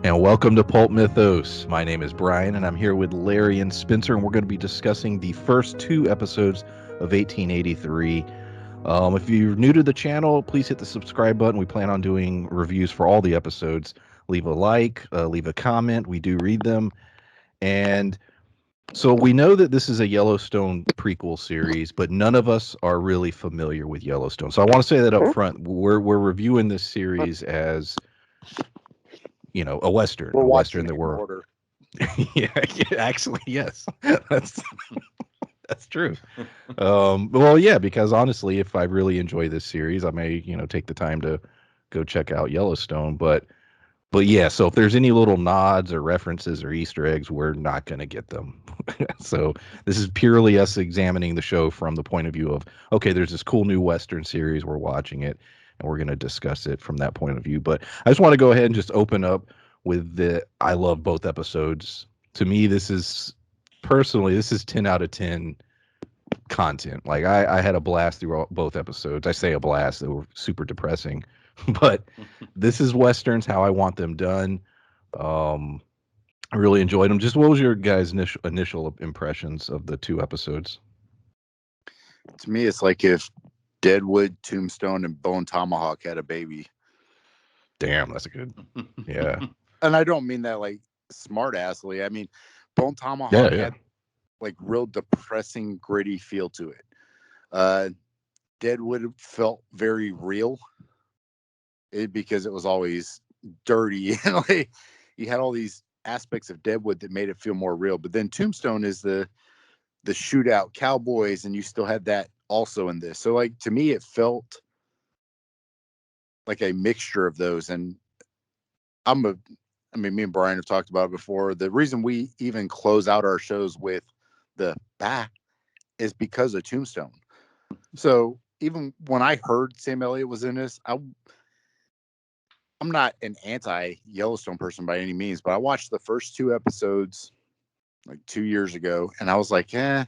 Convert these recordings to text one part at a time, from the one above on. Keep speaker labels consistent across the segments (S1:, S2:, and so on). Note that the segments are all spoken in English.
S1: And welcome to Pulp Mythos. My name is Brian, and I'm here with Larry and Spencer, and we're going to be discussing the first two episodes of 1883. If you're new to the channel, please hit the subscribe button. We plan on doing reviews for all the episodes. Leave a like, leave a comment. We do read them. And so we know that this is a Yellowstone prequel series, but none of us are really familiar with Yellowstone. So I want to say that up front. We're reviewing this series as a Western,
S2: We're
S1: a Western
S2: watching
S1: that
S2: it in
S1: we're
S2: order.
S1: yeah, actually, yes. That's that's true. Well, yeah, because honestly, if I really enjoy this series, I may, take the time to go check out Yellowstone. But yeah, so if there's any little nods or references or Easter eggs, we're not going to get them. So this is purely us examining the show from the point of view of, okay, there's this cool new Western series, we're watching it, and we're going to discuss it from that point of view. But I just want to go ahead and just open up with I love both episodes. To me, this is 10 out of 10 content. Like I had a blast through both episodes. I say a blast; they were super depressing, but this is westerns how I want them done. Um, I really enjoyed them. Just what was your guys' initial impressions of the two episodes?
S2: To me, it's like if Deadwood, Tombstone, and Bone Tomahawk had a baby.
S1: Damn, that's a good. Yeah,
S2: And I don't mean that like smart assly. I mean, Bone
S1: yeah,
S2: Tomahawk
S1: yeah.
S2: had like real depressing, gritty feel to it. Uh, Deadwood felt very real because it was always dirty. And like you had all these aspects of Deadwood that made it feel more real. But then Tombstone is the shootout cowboys, and you still had that also in this. So like to me, it felt like a mixture of those. And me and Brian have talked about it before. The reason we even close out our shows with the bah is because of Tombstone. So even when I heard Sam Elliott was in this, I'm not an anti Yellowstone person by any means, but I watched the first two episodes like 2 years ago, and I was like, it's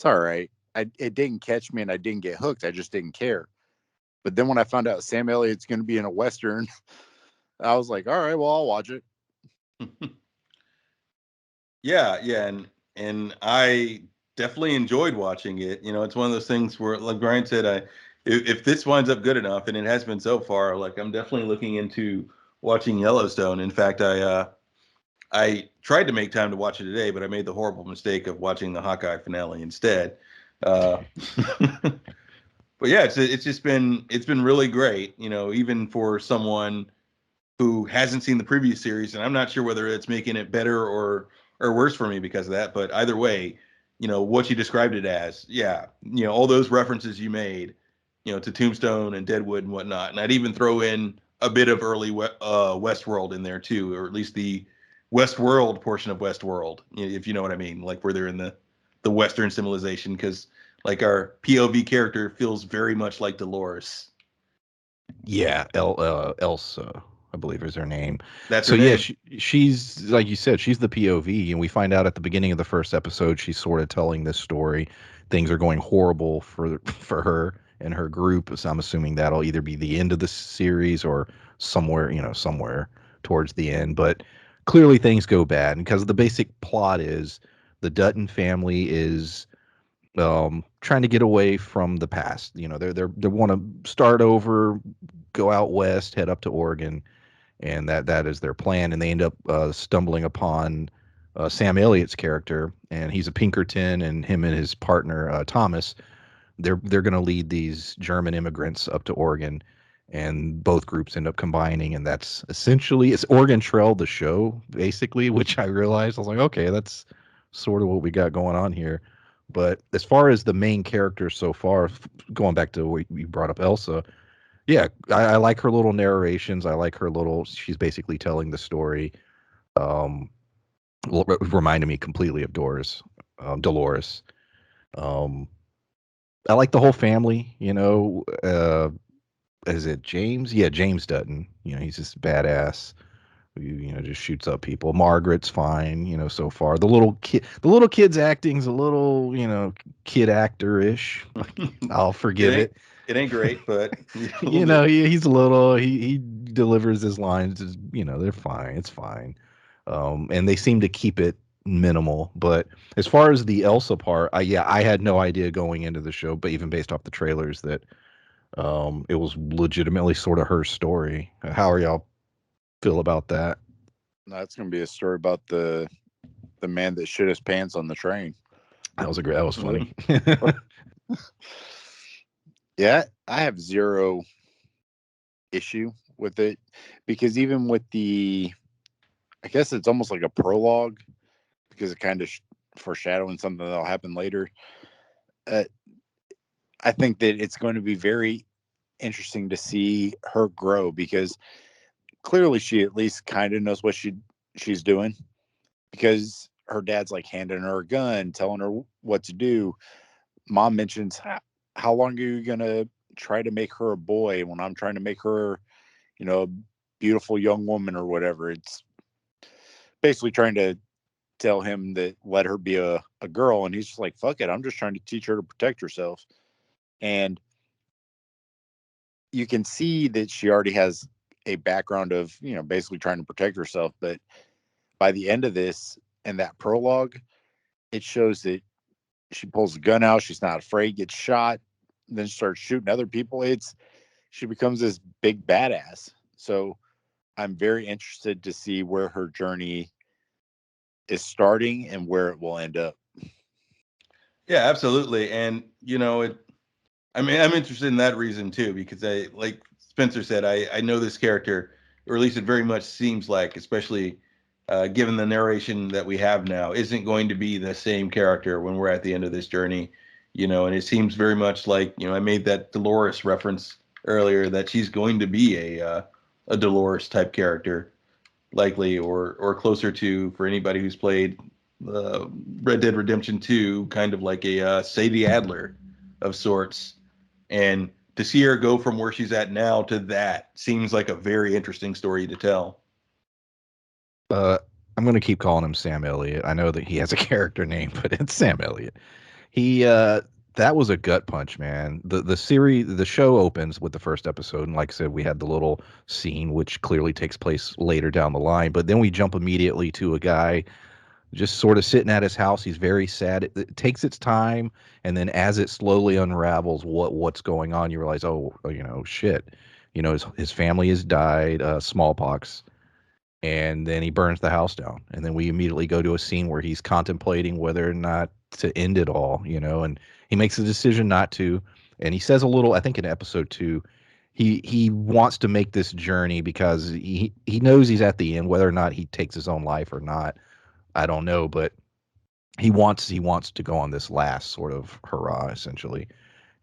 S2: all right. It didn't catch me, and I didn't get hooked. I just didn't care. But then when I found out Sam Elliott's going to be in a Western, I was like, all right, well, I'll watch it.
S3: Yeah, and I definitely enjoyed watching it. It's one of those things where, like Brian said, if this winds up good enough, and it has been so far, like I'm definitely looking into watching Yellowstone. In fact, I tried to make time to watch it today, but I made the horrible mistake of watching the Hawkeye finale instead. Uh, but yeah, it's been really great. Even for someone who hasn't seen the previous series, and I'm not sure whether it's making it better or worse for me because of that. But either way, what you described it as, yeah, all those references you made, to Tombstone and Deadwood and whatnot, and I'd even throw in a bit of early Westworld in there too, or at least the Westworld portion of Westworld, if you know what I mean, like where they're in the Western civilization, because like our POV character feels very much like Dolores.
S1: Yeah, Elsa, I believe is her name.
S3: That's
S1: So
S3: her
S1: yeah,
S3: name.
S1: she's like you said, she's the POV, and we find out at the beginning of the first episode she's sort of telling this story. Things are going horrible for her and her group. So I'm assuming that'll either be the end of the series or somewhere towards the end. But clearly things go bad, and because the basic plot is the Dutton family is trying to get away from the past. They want to start over, go out west, head up to Oregon, and that is their plan. And they end up stumbling upon Sam Elliott's character, and he's a Pinkerton, and him and his partner Thomas. They're going to lead these German immigrants up to Oregon, and both groups end up combining, and that's essentially it's Oregon Trail the show basically, which I realized I was like, okay, that's sort of what we got going on here. But as far as the main characters so far, going back to what you brought up, Elsa, yeah, I like her little narrations. I like her little. She's basically telling the story. Um, Reminded me completely of Dolores. Um, I like the whole family. Is it James? Yeah, James Dutton. He's just badass. Just shoots up people. Margaret's fine. So far the little kid's acting's a little, kid actor-ish. I'll
S3: It
S1: forgive
S3: ain't
S1: it.
S3: it ain't great, but a little bit.
S1: He's a little. He delivers his lines, they're fine. It's fine. And they seem to keep it minimal. But as far as the Elsa part, I had no idea going into the show, but even based off the trailers, that it was legitimately sort of her story. How are y'all feel about that?
S2: That's gonna be a story about the man that shit his pants on the train.
S1: That was funny.
S2: Yeah, I have zero issue with it because even with I guess it's almost like a prologue because it kind of foreshadowing something that'll happen later. Uh, I think that it's going to be very interesting to see her grow because clearly she at least kind of knows what she's doing because her dad's like handing her a gun, telling her what to do. Mom mentions how long are you gonna try to make her a boy when I'm trying to make her, a beautiful young woman or whatever. It's basically trying to tell him that let her be a girl, and he's just like, fuck it, I'm just trying to teach her to protect herself. And you can see that she already has a background of, basically trying to protect herself. But by the end of this and that prologue, it shows that she pulls the gun out, she's not afraid, gets shot, then starts shooting other people. She becomes this big badass. So I'm very interested to see where her journey is starting and where it will end up.
S3: Yeah, absolutely. And I mean, I'm interested in that reason too, because like Spencer said, I know this character, or at least it very much seems like, especially given the narration that we have now, isn't going to be the same character when we're at the end of this journey, and it seems very much like, I made that Dolores reference earlier, that she's going to be a Dolores type character, likely, or closer to, for anybody who's played Red Dead Redemption 2, kind of like a Sadie Adler of sorts. And to see her go from where she's at now to that seems like a very interesting story to tell.
S1: Uh, I'm going to keep calling him Sam Elliott. I know that he has a character name, but it's Sam Elliott. He that was a gut punch, man. The show opens with the first episode, and like I said, we had the little scene which clearly takes place later down the line, but then we jump immediately to a guy just sort of sitting at his house. He's very sad. It takes its time, and then as it slowly unravels what's going on, you realize, shit. His family has died, smallpox, and then he burns the house down. And then we immediately go to a scene where he's contemplating whether or not to end it all, and he makes a decision not to. And he says a little, I think in episode 2, he wants to make this journey because he knows he's at the end, whether or not he takes his own life or not. I don't know, but he wants to go on this last sort of hurrah, essentially,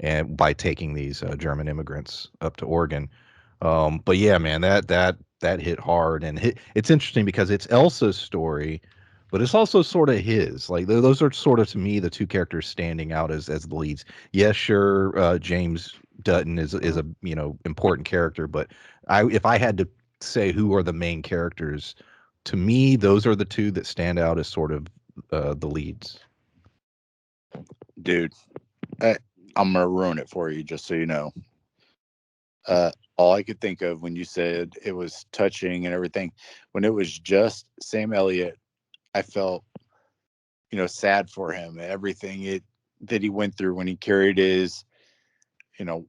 S1: and by taking these German immigrants up to Oregon. But yeah, man, that hit hard, and it's interesting because it's Elsa's story, but it's also sort of his. Like those are sort of, to me, the two characters standing out as the leads. Yes, sure, James Dutton is a important character, but if I had to say who are the main characters, to me, those are the two that stand out as sort of the leads.
S2: Dude, I'm gonna ruin it for you, just so you know. All I could think of when you said it was touching and everything, when it was just Sam Elliott, I felt, sad for him. Everything that he went through when he carried his, you know,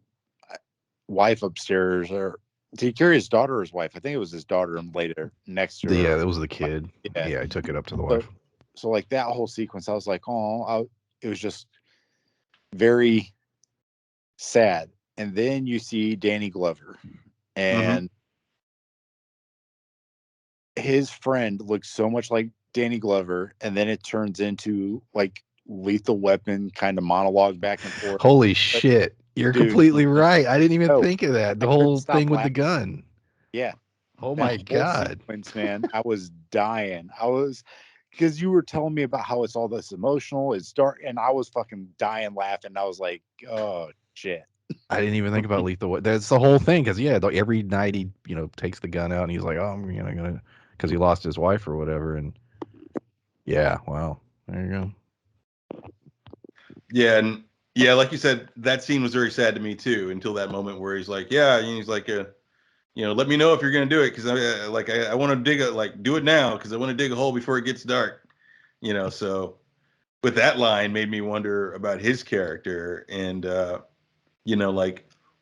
S2: wife upstairs, or did he carry his daughter or his wife? I think it was his daughter and later next to her.
S1: Yeah, that was the kid.
S2: Yeah.
S1: Yeah, I took it up to the
S2: So,
S1: wife.
S2: so like that whole sequence, I was like, it was just very sad. And then you see Danny Glover,
S3: Mm-hmm.
S2: and his friend looks so much like Danny Glover, and then it turns into like Lethal Weapon kind of monologue back and forth.
S1: Holy
S2: But
S1: shit. You're
S2: dude,
S1: completely right. I didn't even
S2: no,
S1: think of that.
S2: I
S1: The
S2: couldn't
S1: whole
S2: stop
S1: thing with the
S2: laughing.
S1: gun.
S2: Yeah,
S1: Oh
S2: that
S1: my
S2: whole
S1: God.
S2: sequence, man, I was dying. I was because you were telling me about how it's all this emotional, it's dark, and I was fucking dying laughing. I was like, oh shit.
S1: I didn't even think about lethal. That's the whole thing. Because yeah, every night he takes the gun out and he's like, oh, I'm gonna, because he lost his wife or whatever. And yeah, wow, there you go.
S3: Yeah, and yeah, like you said, that scene was very sad to me too, until that moment where he's like, yeah, and he's like, let me know if you're going to do it, because I want to do it now, because I want to dig a hole before it gets dark. So with that line made me wonder about his character, and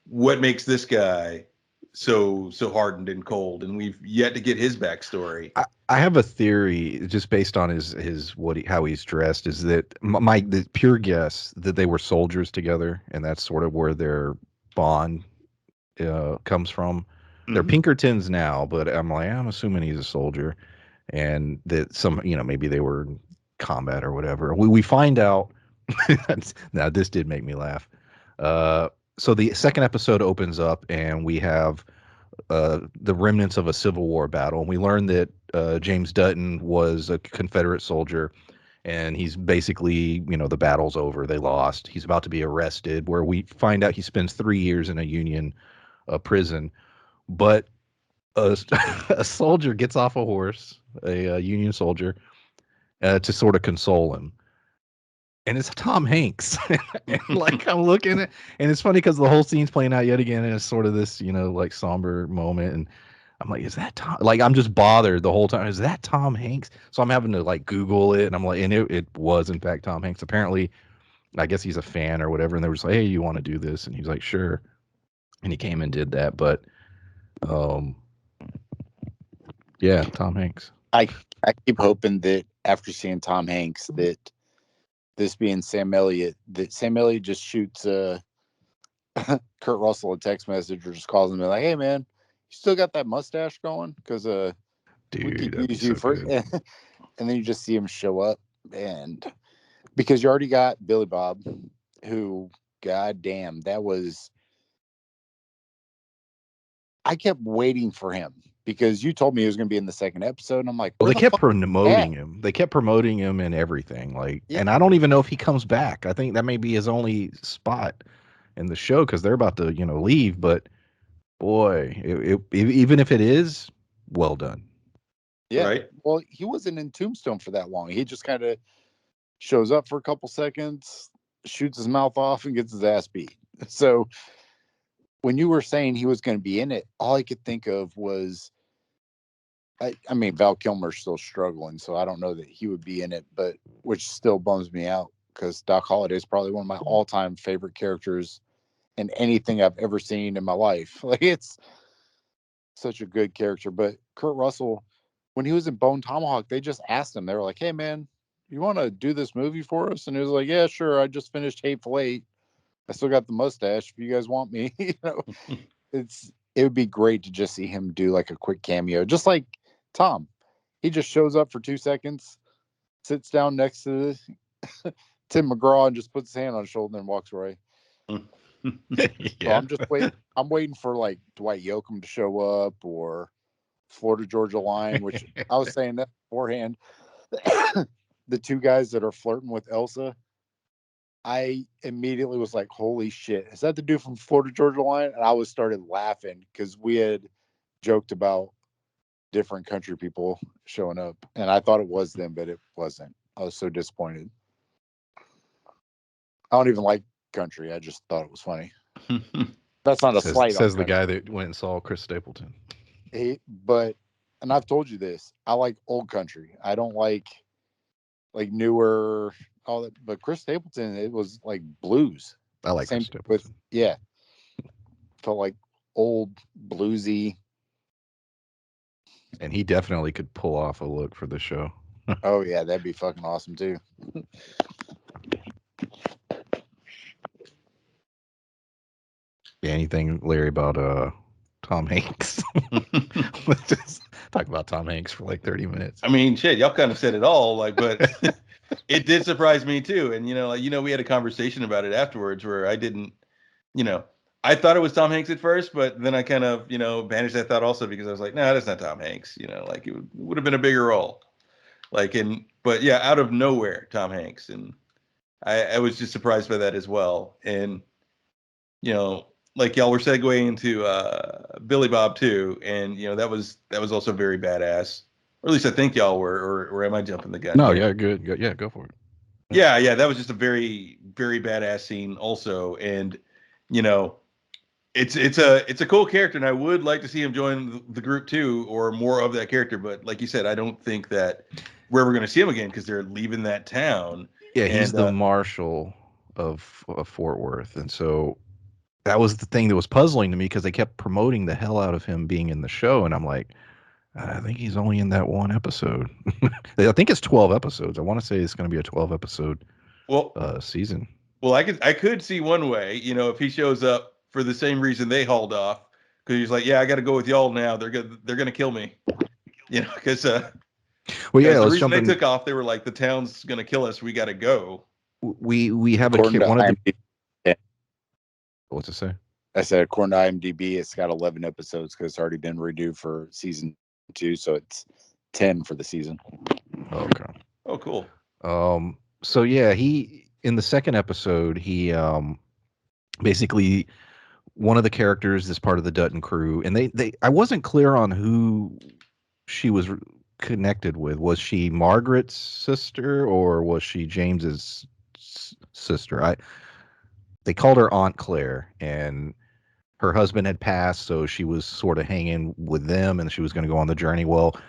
S3: what makes this guy so hardened and cold, and we've yet to get his backstory.
S1: I have a theory just based on his how he's dressed, is that the pure guess that they were soldiers together, and that's sort of where their bond comes from. They're Pinkertons now, but I'm assuming he's a soldier, and that maybe they were in combat or whatever. We find out. Now this did make me laugh. So the second episode opens up, and we have the remnants of a Civil War battle, and we learn that James Dutton was a Confederate soldier, and he's basically, the battle's over, they lost, he's about to be arrested, where we find out he spends 3 years in a Union prison. But a, a soldier gets off a horse, a Union soldier, to sort of console him. And it's Tom Hanks. And I'm looking at, and it's funny because the whole scene's playing out yet again, and it's sort of this, somber moment. And I'm like, is that Tom? I'm just bothered the whole time. Is that Tom Hanks? So I'm having to Google it, and I'm like, and it was in fact Tom Hanks. Apparently, I guess he's a fan or whatever, and they were just like, hey, you want to do this? And he's like, sure. And he came and did that. But yeah, Tom Hanks.
S2: I keep hoping that after seeing Tom Hanks, that this being Sam Elliott, that Sam Elliott just shoots Kurt Russell a text message, or just calls him and like, hey man, you still got that mustache going? Because we could use you for and then you just see him show up, and because you already got Billy Bob, who, goddamn, I kept waiting for him, because you told me he was going to be in the second episode, and I'm like,
S1: well, they kept promoting him. They kept promoting him and everything. And I don't even know if he comes back. I think that may be his only spot in the show, because they're about to, leave. But boy, even if it is, well done.
S2: Yeah.
S3: Right.
S2: Well, he wasn't in Tombstone for that long. He just kind of shows up for a couple seconds, shoots his mouth off, and gets his ass beat. So when you were saying he was going to be in it, all I could think of was, I mean, Val Kilmer's still struggling, so I don't know that he would be in it, but which still bums me out, because Doc Holliday is probably one of my all-time favorite characters in anything I've ever seen in my life. It's such a good character. But Kurt Russell, when he was in Bone Tomahawk, they just asked him. They were like, hey, man, you want to do this movie for us? And he was like, yeah, sure. I just finished Hateful Eight. I still got the mustache if you guys want me. It would be great to just see him do a quick cameo, just like Tom. He just shows up for 2 seconds, sits down next to Tim McGraw, and just puts his hand on his shoulder and walks away.
S1: Yeah.
S2: So I'm just waiting. I'm waiting for Dwight Yoakam to show up, or Florida Georgia Line, which I was saying that beforehand. The two guys that are flirting with Elsa, I immediately was like, holy shit, is that the dude from Florida Georgia Line? And I started laughing, because we had joked about different country people showing up, and I thought it was them, but it wasn't. I was so disappointed. I don't even like country. I just thought it was funny. That's not a slight.
S1: Says the guy that went and saw Chris Stapleton.
S2: And I've told you this, I like old country. I don't like newer, all that. But Chris Stapleton, it was like blues.
S1: I like Chris Stapleton.
S2: Felt like old bluesy.
S1: And he definitely could pull off a look for the show.
S2: Oh yeah, that'd be fucking awesome too.
S1: Yeah, anything, Larry, about Tom Hanks? Let's just talk about Tom Hanks for 30 minutes.
S3: I mean, shit, y'all kind of said it all, but it did surprise me too. And we had a conversation about it afterwards, where I didn't, I thought it was Tom Hanks at first, but then I kind of, banished that thought also, because I was like, no, that's not Tom Hanks. It would have been a bigger role. But yeah, out of nowhere, Tom Hanks. And I was just surprised by that as well. And, y'all were segueing into Billy Bob too. And, that was also very badass. Or at least I think y'all were, or am I jumping the gun?
S1: No, yeah, good. Yeah, go for it.
S3: Yeah, that was just a very, very badass scene also. And, it's a cool character, and I would like to see him join the group too, or more of that character. But like you said, I don't think that we're ever going to see him again because they're leaving that town.
S1: Yeah, he's
S3: And
S1: the marshal of Fort Worth, and so that was the thing that was puzzling to me because they kept promoting the hell out of him being in the show, and I'm like, I think he's only in that one episode. I think it's 12 episodes. I want to say it's going to be a 12 episode
S3: well,
S1: season.
S3: well, I could see one way, if he shows up for the same reason they hauled off, because he's like, yeah, I got to go with y'all now. They're gonna kill me, because
S1: Well, yeah,
S3: the
S1: let's
S3: reason
S1: jump
S3: they
S1: in.
S3: took off, they were like, the town's gonna kill us. We got to go.
S1: We have a
S2: According
S1: kid.
S2: to
S1: One of the
S2: IMDb,
S1: what's it say?
S2: I said according to IMDb, it's got 11 episodes because it's already been renewed for season 2, so it's 10 for the season.
S1: Okay.
S3: Oh, cool.
S1: So yeah, he in the second episode, he basically one of the characters is part of the Dutton crew, and they I wasn't clear on who she was connected with. Was she Margaret's sister or was she James's sister? They called her Aunt Claire, and her husband had passed, so she was sort of hanging with them, and she was going to go on the journey. Well,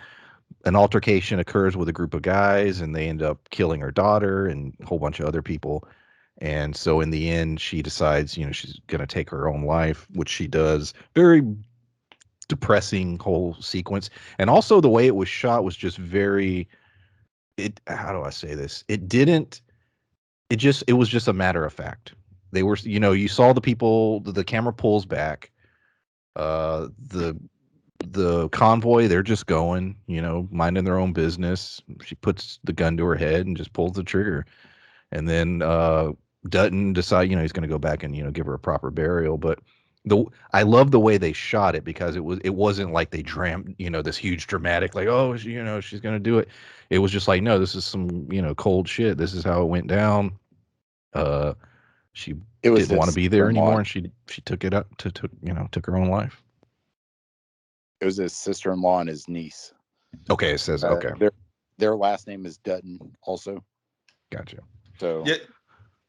S1: an altercation occurs with a group of guys, and they end up killing her daughter and a whole bunch of other people. And so in the end, she decides, she's going to take her own life, which she does. Very depressing whole sequence. And also the way it was shot was just very, how do I say this? It was just a matter of fact. They were, you saw the people, the camera pulls back, the convoy, they're just going, minding their own business. She puts the gun to her head and just pulls the trigger. And then Dutton decide, he's going to go back and give her a proper burial. But I love the way they shot it because it wasn't like they dreamt, this huge dramatic like, oh, she's going to do it. It was just like, no, this is some cold shit. This is how it went down. She
S2: It was
S1: didn't want to
S2: his
S1: be there
S2: sister-in-law.
S1: anymore, and she took it up took her own life.
S2: It was his sister-in-law and his niece.
S1: Okay, it says okay.
S2: Their last name is Dutton, also.
S1: Gotcha.
S2: So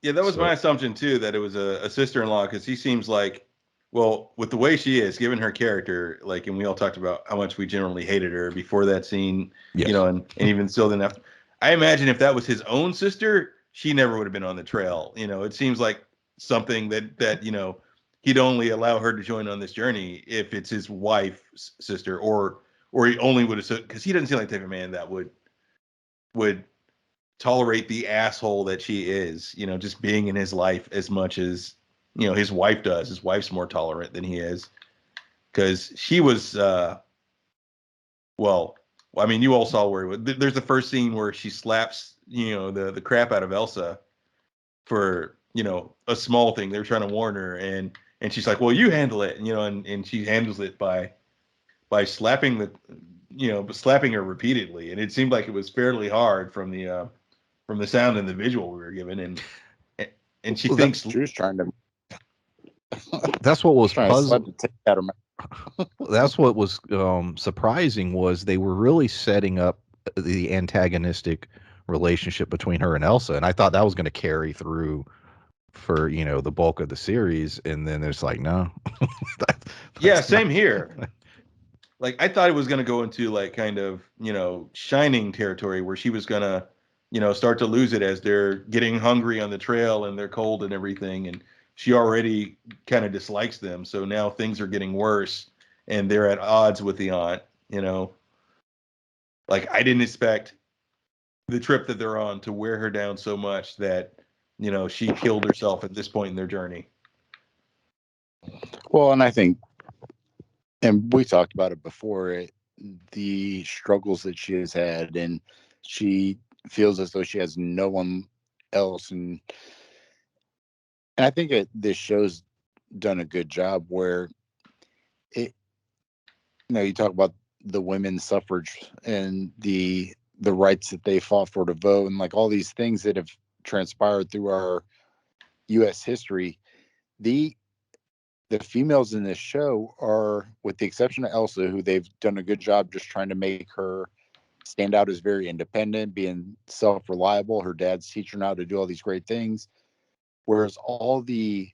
S3: yeah, that was my assumption too, that it was a sister-in-law, because he seems like, well, with the way she is, given her character, like, and we all talked about how much we generally hated her before that scene,
S1: yes.
S3: And even still then after. I imagine if that was his own sister, she never would have been on the trail. It seems like something that he'd only allow her to join on this journey if it's his wife's sister, or he only would have, because he doesn't seem like the type of man that would tolerate the asshole that she is, just being in his life as much as his wife does. His wife's more tolerant than he is, because she was well, I mean, you all saw where there's the first scene where she slaps the crap out of Elsa for a small thing. They're trying to warn her, and she's like, well, you handle it, and she handles it by slapping slapping her repeatedly, and it seemed like it was fairly hard from the sound and the visual we were given, and she thinks
S2: she was trying to.
S1: That's what was
S2: puzzling.
S1: That's what was surprising, was they were really setting up the antagonistic relationship between her and Elsa, and I thought that was going to carry through for the bulk of the series, and then it's like, no.
S3: Yeah, same here. Like, I thought it was going to go into like kind of Shining territory, where she was going to start to lose it as they're getting hungry on the trail and they're cold and everything, and she already kind of dislikes them, so now things are getting worse and they're at odds with the aunt. Like, I didn't expect the trip that they're on to wear her down so much that she killed herself at this point in their journey.
S2: Well, and I think, and we talked about it before, the struggles that she has had, and she feels as though she has no one else, and I think this show's done a good job where you talk about the women's suffrage and the rights that they fought for to vote, and like all these things that have transpired through our U.S. history. The females in this show are, with the exception of Elsa, who they've done a good job just trying to make her stand out as very independent, being self-reliable. Her dad's teaching her how to do all these great things. Whereas all the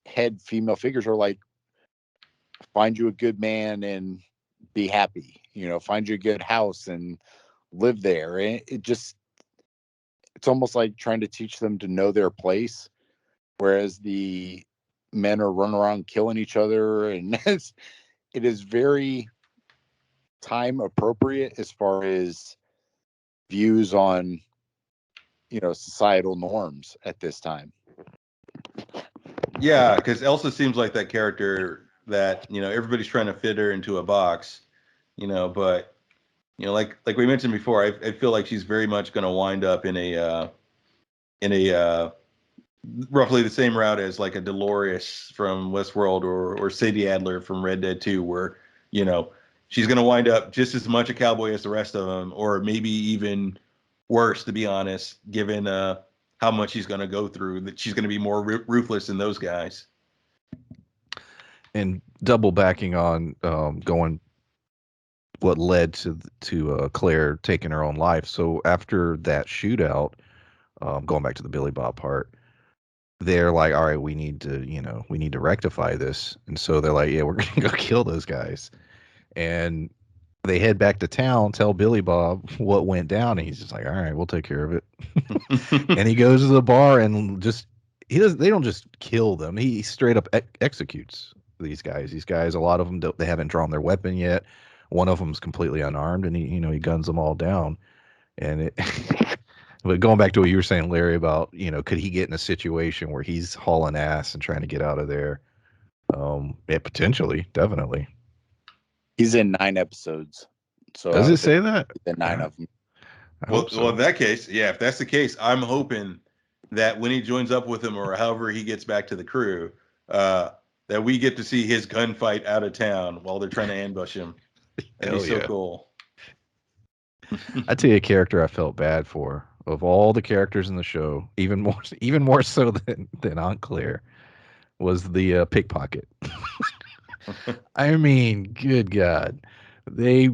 S2: head female figures are like, find you a good man and be happy. Find you a good house and live there. And it's almost like trying to teach them to know their place, whereas the men are running around killing each other, and it is very time appropriate as far as views on societal norms at this time.
S3: Yeah, because Elsa seems like that character that everybody's trying to fit her into a box, but like we mentioned before, I feel like she's very much going to wind up in a roughly the same route as like a Dolores from Westworld or Sadie Adler from Red Dead 2, where she's going to wind up just as much a cowboy as the rest of them, or maybe even worse, to be honest, given how much she's going to go through. That she's going to be more ruthless than those guys.
S1: And double backing on going what led to Claire taking her own life. So after that shootout, going back to the Billy Bob part, they're like, all right, we need to rectify this. And so they're like, yeah, we're going to go kill those guys. And they head back to town, tell Billy Bob what went down. And he's just like, all right, we'll take care of it. And he goes to the bar and they don't just kill them. He straight up executes these guys. These guys, a lot of them, they haven't drawn their weapon yet. One of them's completely unarmed, and he guns them all down. And it, but going back to what you were saying, Larry, about could he get in a situation where he's hauling ass and trying to get out of there? Yeah, potentially, definitely.
S2: He's in 9 episodes. So
S1: does it say that?
S2: The 9 of them.
S3: Well, in that case, yeah, if that's the case, I'm hoping that when he joins up with him, or however he gets back to the crew, that we get to see his gunfight out of town while they're trying to ambush him. That'd be so cool.
S1: I tell you a character I felt bad for of all the characters in the show, even more so than Aunt Claire, was the pickpocket. I mean, good God, they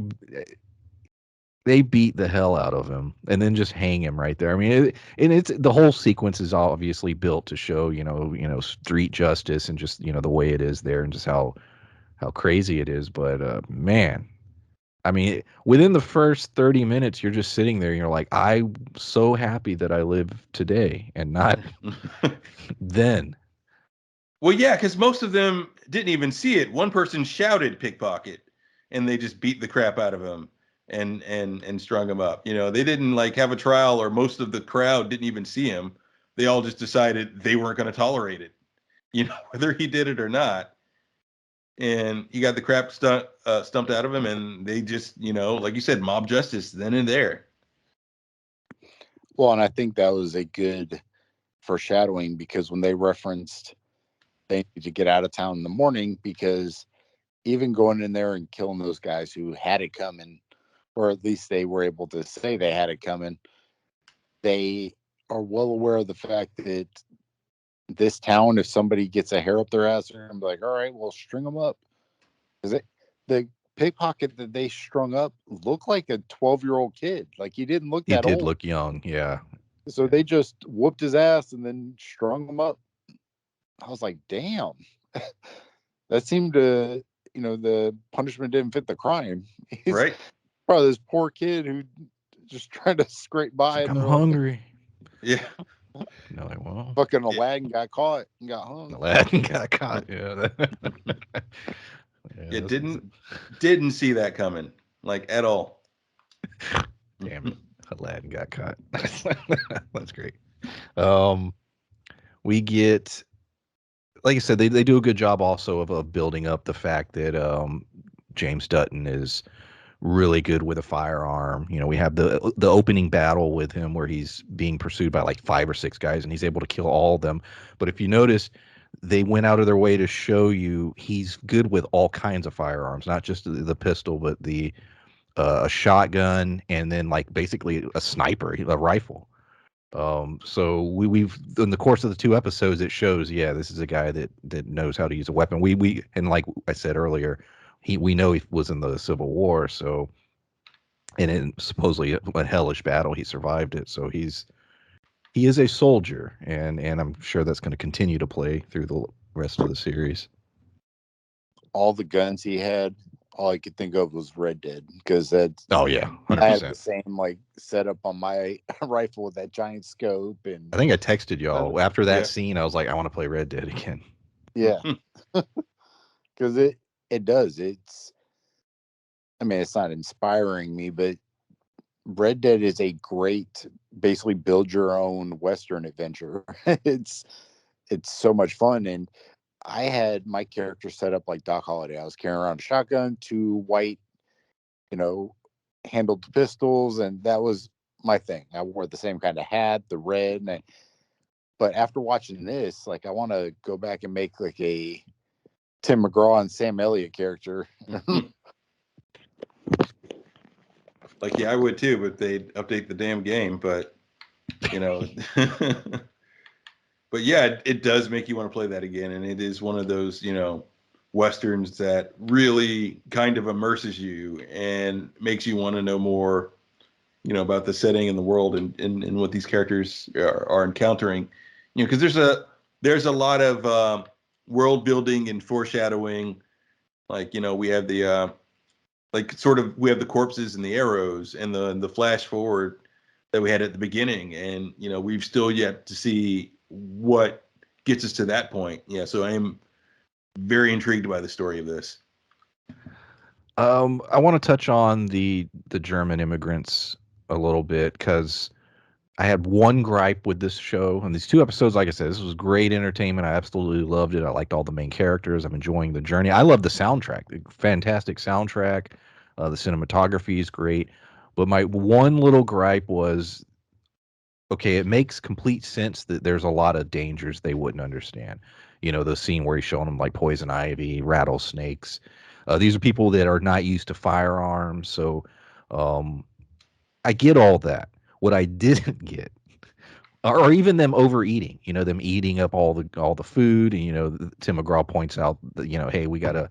S1: beat the hell out of him and then just hang him right there. I mean, it's the whole sequence is obviously built to show street justice and just the way it is there and just how crazy it is. But man, I mean, within the first 30 minutes, you're just sitting there and you're like, I'm so happy that I live today and not then.
S3: Well, yeah, because most of them didn't even see it. One person shouted pickpocket and they just beat the crap out of him and strung him up. They didn't like have a trial, or most of the crowd didn't even see him. They all just decided they weren't going to tolerate it, whether he did it or not. And he got the crap stumped out of him, and they just, like you said, mob justice then and there.
S2: Well, and I think that was a good foreshadowing, because when they referenced they need to get out of town in the morning, because even going in there and killing those guys who had it coming, or at least they were able to say they had it coming, they are well aware of the fact that this town, if somebody gets a hair up their ass, they're gonna be like, all right, well, string them up. Because the pickpocket that they strung up looked like a 12-year-old kid. Like, he didn't look that old.
S1: He did look young, yeah.
S2: So they just whooped his ass and then strung him up. I was like, damn. That seemed to, the punishment didn't fit the crime. He's
S3: right.
S2: Probably this poor kid who just trying to scrape by.
S1: Like, I'm hungry.
S3: Yeah.
S1: No, like, well,
S2: fucking Aladdin got caught and got hung.
S1: Aladdin got caught. Yeah.
S3: Yeah, didn't see that coming, like, at all.
S1: Damn it, Aladdin got caught. That's great. We get, like I said, they do a good job also of building up the fact that James Dutton is really good with a firearm. We have the opening battle with him where he's being pursued by like 5 or 6 guys and he's able to kill all of them. But if you notice, they went out of their way to show you he's good with all kinds of firearms, not just the pistol, but the a shotgun, and then like basically a sniper, a rifle. So we've in the course of the 2 episodes, it shows, yeah, this is a guy that knows how to use a weapon. We and like I said earlier, we know he was in the Civil War, so, and in supposedly a hellish battle, he survived it. So he is a soldier, and I'm sure that's going to continue to play through the rest of the series.
S2: all the guns he had, all I could think of was Red Dead, because
S1: Oh yeah,
S2: I had the
S1: 100%.
S2: same like setup on my rifle with that giant scope, and
S1: I think I texted y'all after that
S3: Yeah.
S1: scene. I was like, I want to play Red Dead again.
S2: yeah, because it does. I mean, it's not inspiring me, but Red Dead is a great, basically build your own Western adventure. It's so much fun, and I had my character set up like Doc Holliday. I was carrying around a shotgun, two white, you know, handled pistols, and that was my thing. I wore the same kind of hat, the red. But after watching this, like, I want to go back and make like a Tim McGraw and Sam Elliott character.
S3: Like, yeah, I would too, but they'd update the damn game. But you know, but yeah, it does make you want to play that again, and it is one of those, westerns that really kind of immerses you and makes you want to know more, about the setting and the world and what these characters are encountering. Because there's a lot of world building and foreshadowing. Like, we have the we have the corpses and the arrows and the flash forward that we had at the beginning, and we've still yet to see what gets us to that point. Yeah, so I am very intrigued by the story of this.
S1: I want to touch on the German immigrants a little bit because I had one gripe with this show and these two episodes. Like I said, this was great entertainment. I absolutely loved it. I liked all the main characters. I'm enjoying the journey. I love the soundtrack, the fantastic soundtrack. The cinematography is great. But my one little gripe was, okay, it makes complete sense that there's a lot of dangers they wouldn't understand. The scene where he's showing them like poison ivy, rattlesnakes. These are people that are not used to firearms, so um, I get all that. What I didn't get, or even them overeating, them eating up all the food, and Tim McGraw points out that hey, we gotta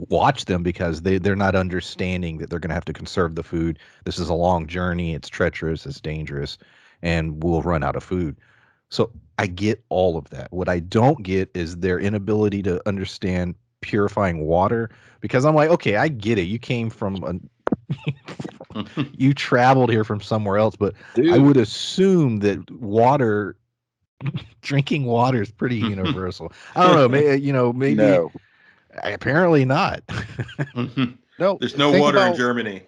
S1: watch them because they're not understanding that they're gonna have to conserve the food. This is a long journey. It's treacherous. It's dangerous, and we'll run out of food. So I get all of that. What I don't get is their inability to understand purifying water, because I'm like, okay, I get it. You came from you traveled here from somewhere else, but I
S2: Dude,
S1: would assume that drinking water is pretty universal. I don't know, maybe
S2: no,
S1: apparently not.
S2: no.
S3: There's no
S2: Think
S3: water in
S2: about,
S3: Germany.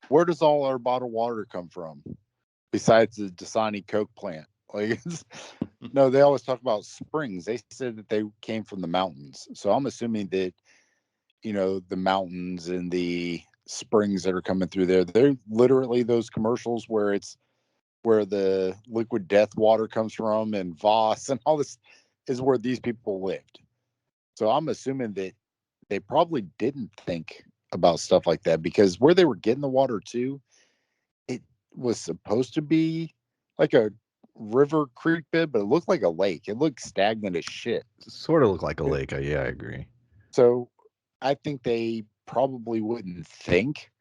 S2: where does all our bottled water come from, besides the Dasani Coke plant? Like, no, they always talk about springs. They said that they came from the mountains. So I'm assuming that, the mountains and the springs that are coming through there, they're literally those commercials where it's where the liquid death water comes from, and Voss and all this is where these people lived. So I'm assuming that they probably didn't think about stuff like that, because where they were getting the water to, it was supposed to be like a river creek bed, but it looked like a lake. It looked stagnant as shit.
S1: Sort of look like a lake. Yeah, I agree.
S2: So I think they probably wouldn't think.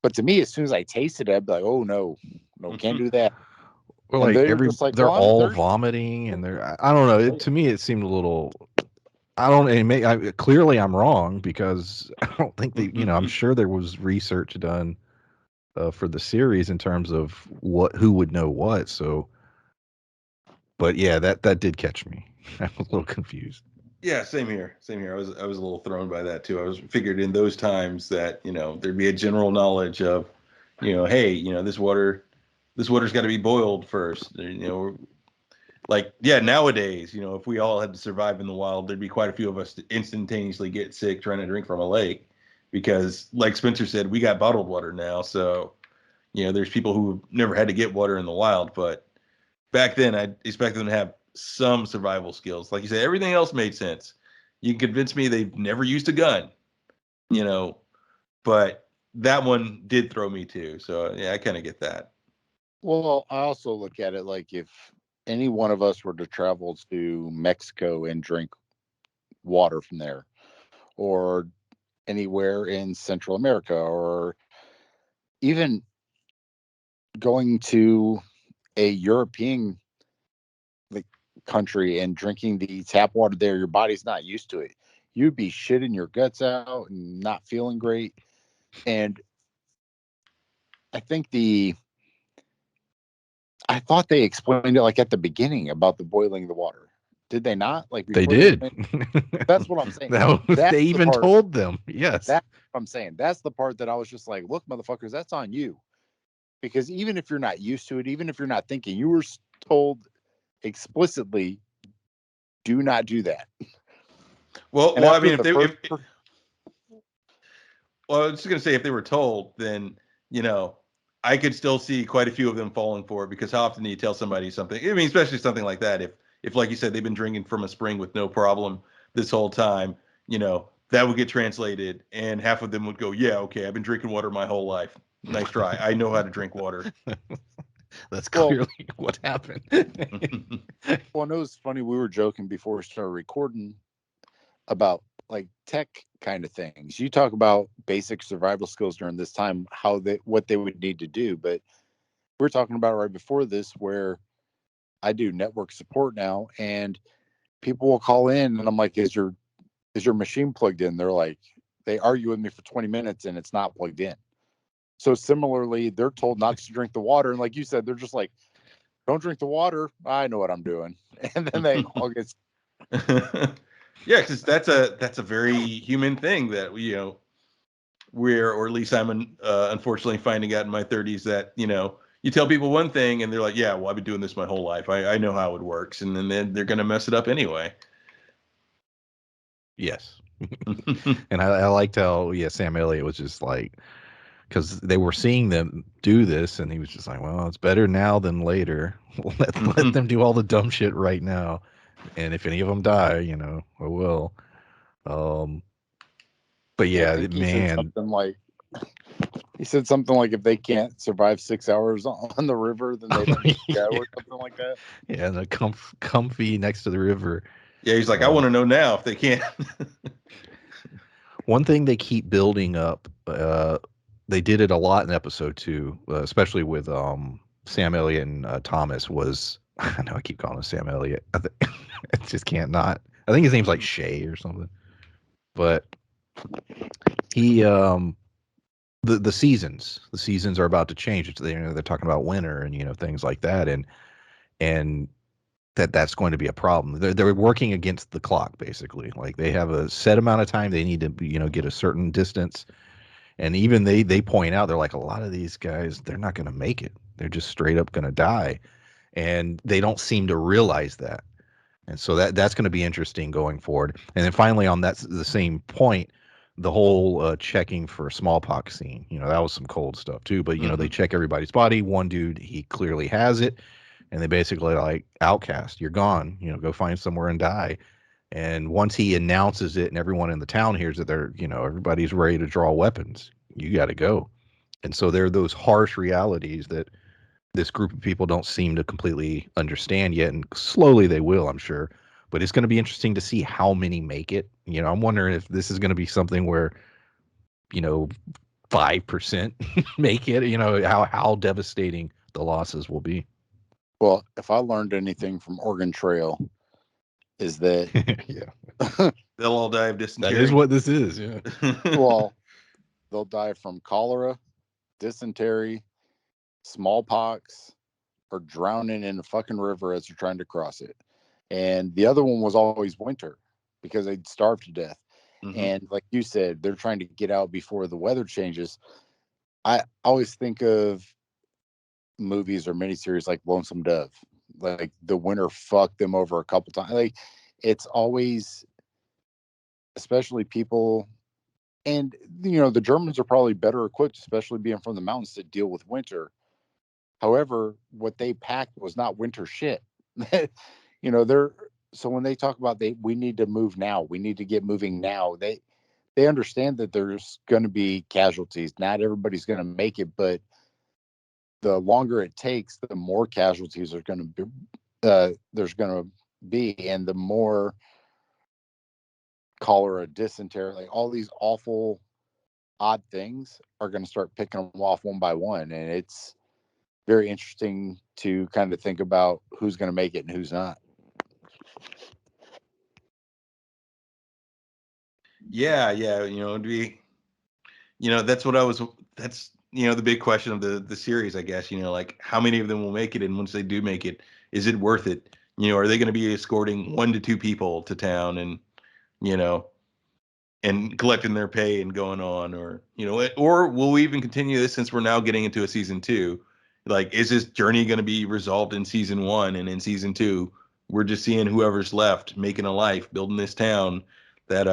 S2: But to me, as soon as I tasted it, I'd be like, oh no, no, can't do that.
S1: Or
S2: And
S1: like
S2: they're just like,
S1: they're
S2: well, I'm
S1: all
S2: thirsty.
S1: vomiting, and I don't know. To me, it seemed a little. I don't. Clearly, I'm wrong because I don't think I'm sure there was research done for the series in terms of who would know what. So, but yeah, that did catch me. I was a little confused.
S3: Yeah, same here. Same here. I was a little thrown by that too. I was figured in those times that there'd be a general knowledge of, hey, this water's got to be boiled first. Like, yeah, nowadays, if we all had to survive in the wild, there'd be quite a few of us to instantaneously get sick trying to drink from a lake, because, like Spencer said, we got bottled water now. So, there's people who never had to get water in the wild, but back then I expect them to have some survival skills. Like you said, everything else made sense. You can convince me they've never used a gun, you know, but that one did throw me too. So yeah, I kind of get that.
S2: Well, I also look at it like, if any one of us were to travel to Mexico and drink water from there, or anywhere in Central America, or even going to a European like country and drinking the tap water there, your body's not used to it. you'd be shitting your guts out and not feeling great. And I think I thought they explained it like at the beginning about the boiling the water. Did they not? Like
S1: They
S2: before they
S1: did.
S2: went? That's what I'm saying.
S1: They
S2: That's the
S1: even
S2: part.
S1: told them. Yes.
S2: That's what I'm saying. That's the part that I was just like, look, motherfuckers, that's on you. Because even if you're not used to it, even if you're not thinking, you were told explicitly, do not do that.
S3: Well,
S2: And
S3: well, I
S2: after
S3: mean, if
S2: the
S3: they,
S2: first,
S3: well, I was just gonna say, if they were told, then I could still see quite a few of them falling for it, because how often do you tell somebody something? I mean, especially something like that. If like you said, they've been drinking from a spring with no problem this whole time, that would get translated, and half of them would go, "Yeah, okay, I've been drinking water my whole life. Nice try. I know how to drink water."
S1: That's
S2: well,
S1: clearly what happened.
S2: well, it was funny. We were joking before we started recording about like tech kind of things. You talk about basic survival skills during this time, what they would need to do. But we're talking about right before this, where I do network support now, and people will call in, and I'm like, "Is your machine plugged in?" They're like, they argue with me for 20 minutes, and it's not plugged in. So similarly, they're told not to drink the water, and like you said, they're just like, "Don't drink the water. I know what I'm doing," and then they all get.
S3: Yeah, because that's a very human thing that or at least I'm unfortunately finding out in my 30s that you tell people one thing and they're like, yeah, well, I've been doing this my whole life. I know how it works, and then they're gonna mess it up anyway.
S1: Yes. And I liked how, Sam Elliott was just like, because they were seeing them do this, and he was just like, well, it's better now than later. Let them do all the dumb shit right now. And if any of them die, oh well. Um, but
S2: Yeah, I
S1: yeah,
S2: think
S1: man,
S2: he said something like if they can't survive 6 hours on the river, then they don't need to go
S1: yeah,
S2: or something like that.
S1: yeah, the comfy next to the river.
S3: Yeah, he's like, I want to know now if they can't.
S1: One thing they keep building up, they did it a lot in episode 2, especially with Sam Elliott and Thomas. Was I know I keep calling him Sam Elliott. I just can't not. I think his name's like Shay or something. But he the seasons are about to change. They're talking about winter and things like that, and that's going to be a problem. They're working against the clock basically. Like they have a set amount of time they need to get a certain distance. And even they point out, they're like, a lot of these guys, they're not going to make it. They're just straight up going to die, and they don't seem to realize that. And so that's going to be interesting going forward. And then finally, on the same point, the whole checking for smallpox scene, that was some cold stuff too. But they check everybody's body. One dude, he clearly has it, and they basically like, outcast, you're gone. Go find somewhere and die. And once he announces it and everyone in the town hears that everybody's ready to draw weapons, you got to go. And so there are those harsh realities that this group of people don't seem to completely understand yet. And slowly they will, I'm sure. But it's going to be interesting to see how many make it. I'm wondering if this is going to be something where, 5% make it, how devastating the losses will be.
S2: Well, if I learned anything from Oregon Trail, is that
S1: Yeah.
S3: They'll all die of
S1: That
S3: dysentery.
S1: is what this is. Yeah.
S2: well, they'll die from cholera, dysentery, smallpox, or drowning in a fucking river as they're trying to cross it. And the other one was always winter because they'd starve to death. And like you said, they're trying to get out before the weather changes. I always think of movies or miniseries like Lonesome Dove. Like the winter fucked them over a couple times. Like it's always, especially people, and the Germans are probably better equipped, especially being from the mountains, to deal with winter. However, what they packed was not winter shit. They're so when they talk about we need to move now, we need to get moving now. They understand that there's going to be casualties. Not everybody's going to make it, but the longer it takes, the more casualties are going to be. There's going to be, and the more cholera, dysentery, like all these awful, odd things are going to start picking them off one by one, and it's very interesting to kind of think about who's going to make it and who's not.
S3: Yeah, it'd be, that's what that's, the big question of the series, I guess, like how many of them will make it? And once they do make it, is it worth it? Are they going to be escorting 1 to 2 people to town and, you know, and collecting their pay and going on, or will we even continue this since we're now getting into a season 2? Like, is this journey going to be resolved in season 1, and in season 2 we're just seeing whoever's left making a life building this town that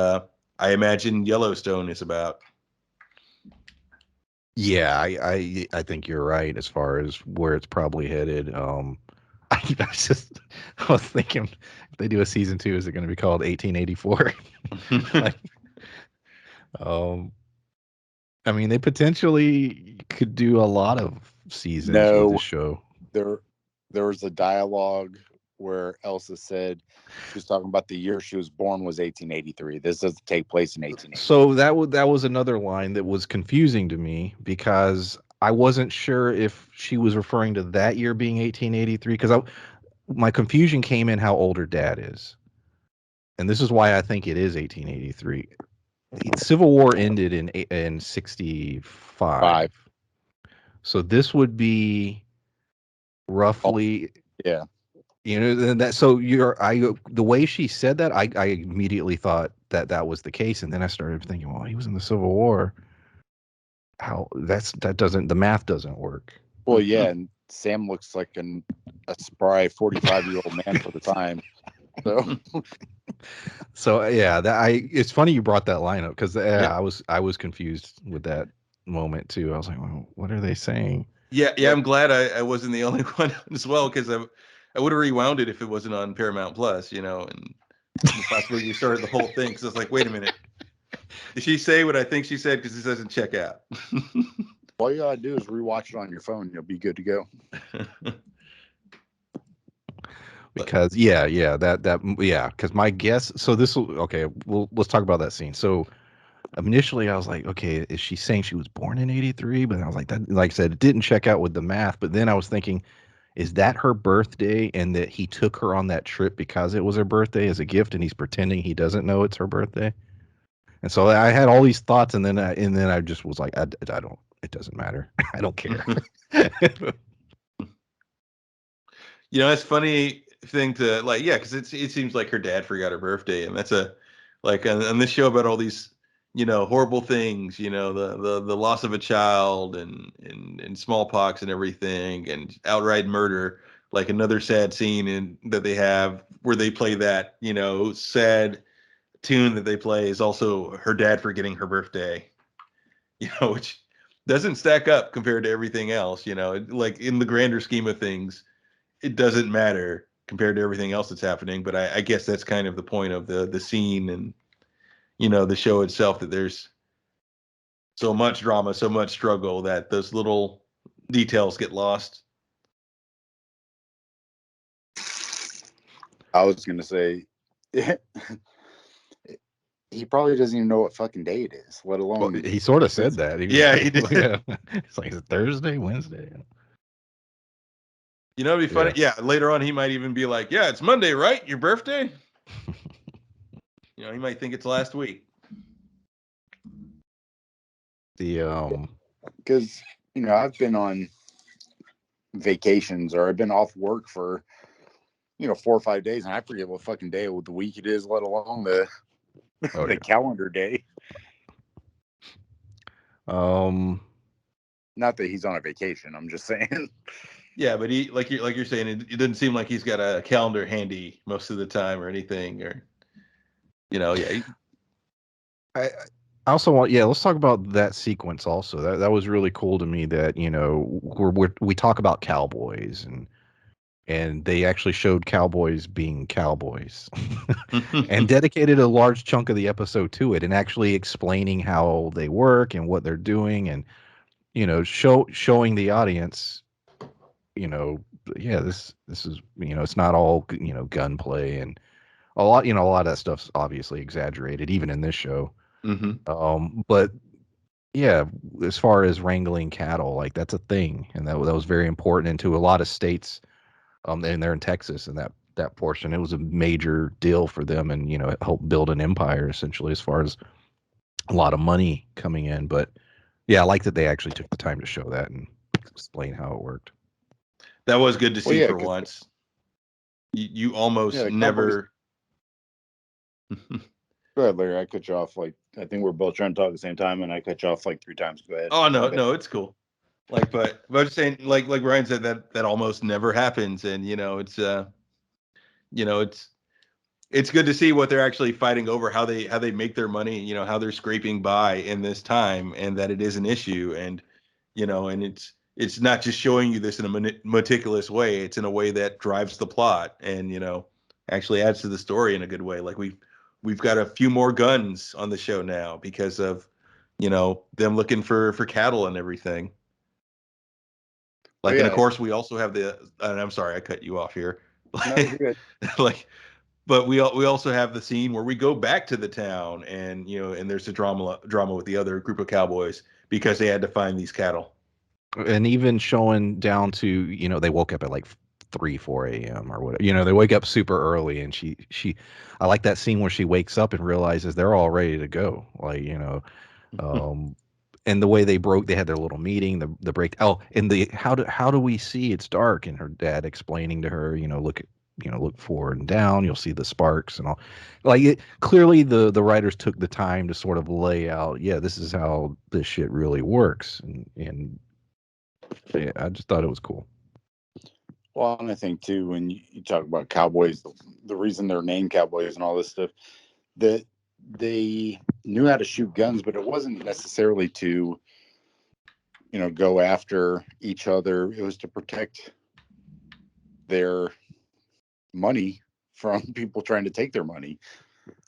S3: I imagine Yellowstone is about.
S1: Yeah, I think you're right as far as where it's probably headed. I was thinking if they do a season 2, is it going to be called 1884? Like, um, I mean, they potentially could do a lot of seasons with the
S2: No,
S1: show.
S2: there was a dialogue where Elsa said she was talking about the year she was born was 1883. This doesn't take place in 1880.
S1: So that was another line that was confusing to me because I wasn't sure if she was referring to that year being 1883 because my confusion came in how old her dad is. And this is why I think it is 1883. The Civil War ended in 65. So this would be roughly,
S2: Yeah.
S1: so the way she said that, I immediately thought that was the case, and then I started thinking, well, he was in the Civil War. The math doesn't work.
S2: Well, yeah, and Sam looks like a spry 45-year-old man for the time.
S1: So yeah, it's funny you brought that line up because
S3: Yeah.
S1: I was confused with that moment too. I was like, well, what are they saying?
S3: Yeah, I'm glad I wasn't the only one as well, because I would have rewound it if it wasn't on Paramount Plus, and possibly restarted the whole thing, because I was like, wait a minute, did she say what I think she said? Because this doesn't check out.
S2: All you gotta do is rewatch it on your phone. You'll be good to go.
S1: Because because my guess. So okay. Let's talk about that scene. So initially, I was like, okay, is she saying she was born in '83? But I was like, that, like I said, it didn't check out with the math. But then I was thinking, is that her birthday, and that he took her on that trip because it was her birthday as a gift, and he's pretending he doesn't know it's her birthday? And so I had all these thoughts, and then I just was like, I don't. It doesn't matter. I don't care.
S3: It's funny thing to, like, yeah, because it seems like her dad forgot her birthday, and that's like on this show about all these horrible things, the loss of a child and smallpox and everything, and outright murder. Like, another sad scene that they have where they play that sad tune that they play is also her dad forgetting her birthday, which doesn't stack up compared to everything else. Like, in the grander scheme of things, it doesn't matter compared to everything else that's happening. But I guess that's kind of the point of the scene and the show itself, that there's so much drama, so much struggle, that those little details get lost.
S2: I was gonna say, he probably doesn't even know what fucking day it is, let alone.
S1: Well, he sort of said that.
S3: Yeah, he did.
S1: Yeah. It's like, is it Thursday, Wednesday?
S3: It'd be funny. Yeah. Later on, he might even be like, "Yeah, it's Monday, right? Your birthday." He might think it's last week.
S2: Because I've been on vacations, or I've been off work for 4 or 5 days, and I forget what fucking day of the week it is, let alone the calendar day. Not that he's on a vacation. I'm just saying.
S3: Yeah, but he, like you're saying, it doesn't seem like he's got a calendar handy most of the time or anything, or yeah.
S1: I also want, let's talk about that sequence also. That was really cool to me, that we talk about cowboys, and they actually showed cowboys being cowboys and dedicated a large chunk of the episode to it, and actually explaining how they work and what they're doing, and showing the audience, this is, it's not all gunplay, and a lot of that stuff's obviously exaggerated even in this show. But yeah, as far as wrangling cattle, like, that's a thing, and that was very important into a lot of states. And they're in Texas, and that portion, it was a major deal for them, and it helped build an empire essentially, as far as a lot of money coming in. But yeah, I like that they actually took the time to show that and explain how it worked.
S3: That was good to
S2: Well,
S3: see
S2: yeah,
S3: for
S2: 'cause-
S3: once. You
S2: yeah,
S3: almost
S2: the Cowboys.
S3: never.
S2: Go ahead, Larry. I cut you off. Like I think we're both trying to talk at the same time, and I cut you off like 3 times. Go ahead.
S3: Oh
S2: My
S3: no,
S2: bad.
S3: no, it's cool. Like, but I'm just saying, like Ryan said, that almost never happens, and you know, it's good to see what they're actually fighting over, how they make their money, how they're scraping by in this time, and that it is an issue, and and it's not just showing you this in a meticulous way. It's in a way that drives the plot, and actually adds to the story in a good way. Like we've got a few more guns on the show now because of them looking for cattle and everything.
S2: Oh
S3: Like, and of
S2: yeah.
S3: course we also have and I'm sorry I cut you off here.
S2: No, you're good.
S3: Like, but we also have the scene where we go back to the town, and and there's a drama with the other group of cowboys because they had to find these cattle.
S1: And even showing down to, they woke up at like 3, 4 a.m. or whatever. They wake up super early, and I like that scene where she wakes up and realizes they're all ready to go. Like, um, and the way they had their little meeting, the break. Oh, and the how do we see it's dark? And her dad explaining to her, look forward and down. You'll see the sparks and all. Like clearly, the writers took the time to sort of lay out. Yeah, this is how this shit really works, and yeah, I just thought it was cool.
S2: Well, and I think too, when you talk about Cowboys, the reason they're named Cowboys and all this stuff, that they knew how to shoot guns, but it wasn't necessarily to, go after each other. It was to protect their money from people trying to take their money.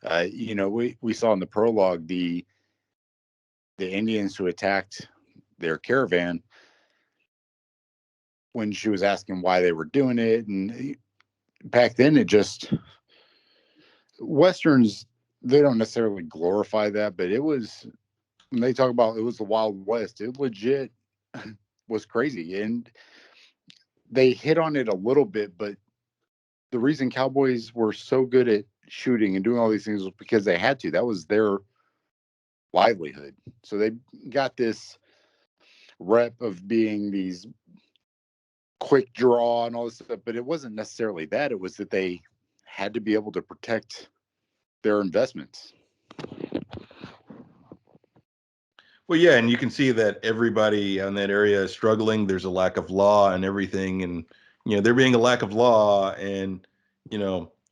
S2: We saw in the prologue the Indians who attacked their caravan when she was asking why they were doing it, and back then it just westerns, they don't necessarily glorify that, but it was, when they talk about it was the Wild West, it legit was crazy, and they hit on it a little bit, but the reason cowboys were so good at shooting and doing all these things was because they had to. That was their livelihood. So they got this rep of being these quick draw and all this stuff, but it wasn't necessarily that. It was that they had to be able to protect their investments.
S3: Well, yeah, and you can see that everybody in that area is struggling. There's a lack of law and everything, and there being a lack of law and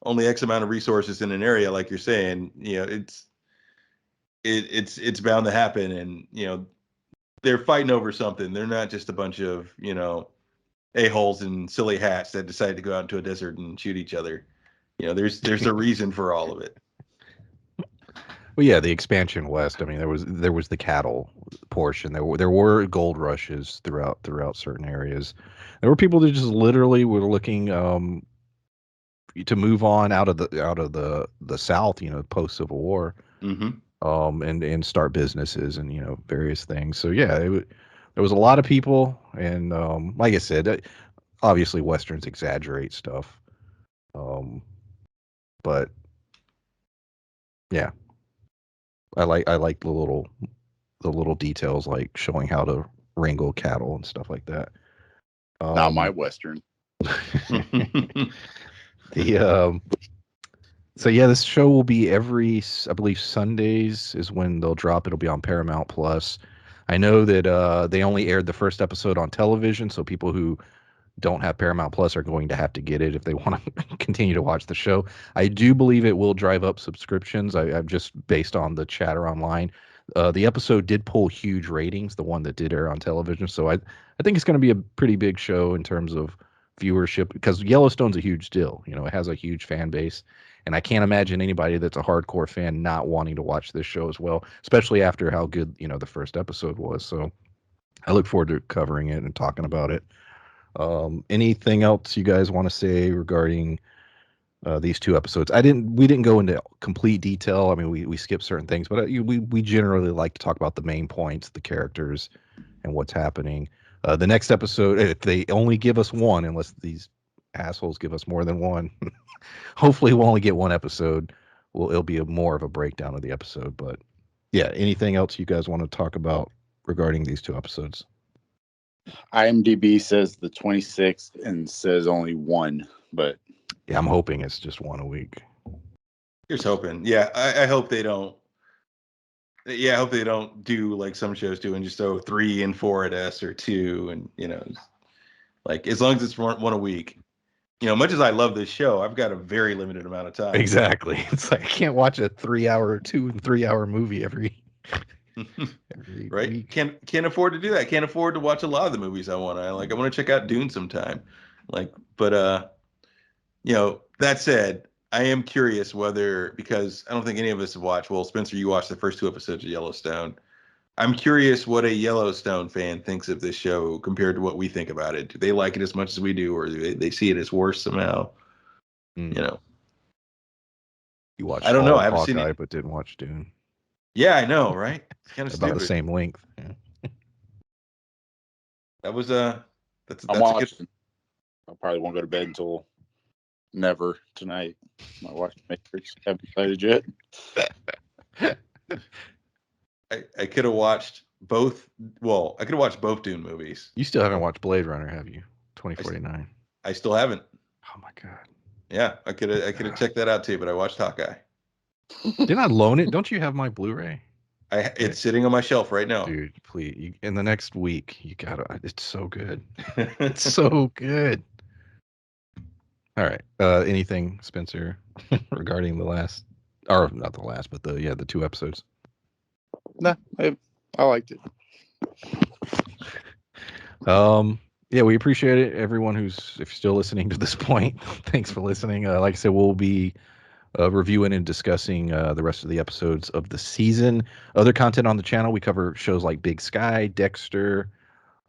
S3: only X amount of resources in an area, like you're saying, it's bound to happen, and they're fighting over something. They're not just a bunch of a-holes in silly hats that decide to go out into a desert and shoot each other. There's a reason for all of it.
S1: Well, yeah, the expansion west. I mean, there was the cattle portion. There were gold rushes throughout certain areas. There were people that just literally were looking to move on out of the South, post Civil War,
S3: Mm-hmm.
S1: and start businesses and various things. So yeah, there was a lot of people, and like I said, obviously westerns exaggerate stuff, but yeah, I like the little details, like showing how to wrangle cattle and stuff like that.
S2: Not my
S1: Um,
S2: Western.
S1: the So yeah, this show will be I believe Sundays is when they'll drop. It'll be on Paramount Plus. I know that they only aired the first episode on television, so people who don't have Paramount Plus are going to have to get it if they want to continue to watch the show. I do believe it will drive up subscriptions. I've just based on the chatter online. The episode did pull huge ratings, the one that did air on television. So I think it's going to be a pretty big show in terms of viewership, because Yellowstone's a huge deal. It has a huge fan base. And I can't imagine anybody that's a hardcore fan not wanting to watch this show as well, especially after how good, the first episode was. So I look forward to covering it and talking about it. Anything else you guys want to say regarding these two episodes? We didn't go into complete detail. I mean, we skipped certain things, but we generally like to talk about the main points, the characters, and what's happening. The next episode, if they only give us one, unless these assholes give us more than one, hopefully we'll only get one episode. It'll be more of a breakdown of the episode, but Yeah. Anything else you guys want to talk about regarding these 2 episodes?
S2: IMDb says the 26th and says only 1, but
S1: Yeah, I'm hoping it's just 1 a week.
S3: Here's hoping. Yeah, I hope they don't. Yeah, I hope they don't do like some shows do and just throw 3 and 4 at us or 2, and like as long as it's one a week. Much as I love this show, I've got a very limited amount of time.
S1: Exactly. It's like I can't watch a 2 and 3 hour movie every
S3: Right?
S1: week.
S3: Can't afford to do that. Can't afford to watch a lot of the movies I want. I want to check out Dune sometime. But that said, I am curious whether, because I don't think any of us have watched. Well, Spencer, you watched the first 2 episodes of Yellowstone. I'm curious what a Yellowstone fan thinks of this show compared to what we think about it. Do they like it as much as we do, or do they see it as worse somehow?
S1: You watched
S3: I don't know.
S1: all
S3: I
S1: of
S3: haven't seen
S1: Hawkeye,
S3: it.
S1: but didn't watch Dune.
S3: Yeah, I know, right? It's kind of
S1: About
S3: stupid.
S1: the same length. Yeah.
S3: That was
S2: I'm
S3: that's
S2: watching. I probably won't go to bed until never tonight. My wife Matrix. Haven't decided yet.
S3: I could have watched both. Well, I could have watched both Dune movies.
S1: You still haven't watched Blade Runner, have you? 2049.
S3: I still haven't.
S1: Oh my god.
S3: Yeah, I could have checked that out too, but I watched Hawkeye.
S1: Didn't I loan it? Don't you have my Blu-ray?
S3: It's sitting on my shelf right now.
S1: Dude, please. In the next week, you gotta. It's so good. It's so good. All right. Anything, Spencer, regarding the last, or not the last, but the 2 episodes?
S2: No, I liked it.
S1: Yeah, we appreciate it. Everyone if you're still listening to this point, thanks for listening. Like I said, we'll be reviewing and discussing the rest of the episodes of the season. Other content on the channel, we cover shows like Big Sky, Dexter,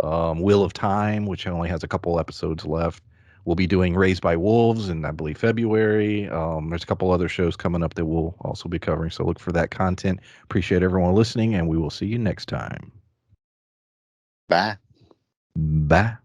S1: Wheel of Time, which only has a couple episodes left. We'll be doing Raised by Wolves in, I believe, February. There's a couple other shows coming up that we'll also be covering, so look for that content. Appreciate everyone listening, and we will see you next time.
S2: Bye.
S1: Bye.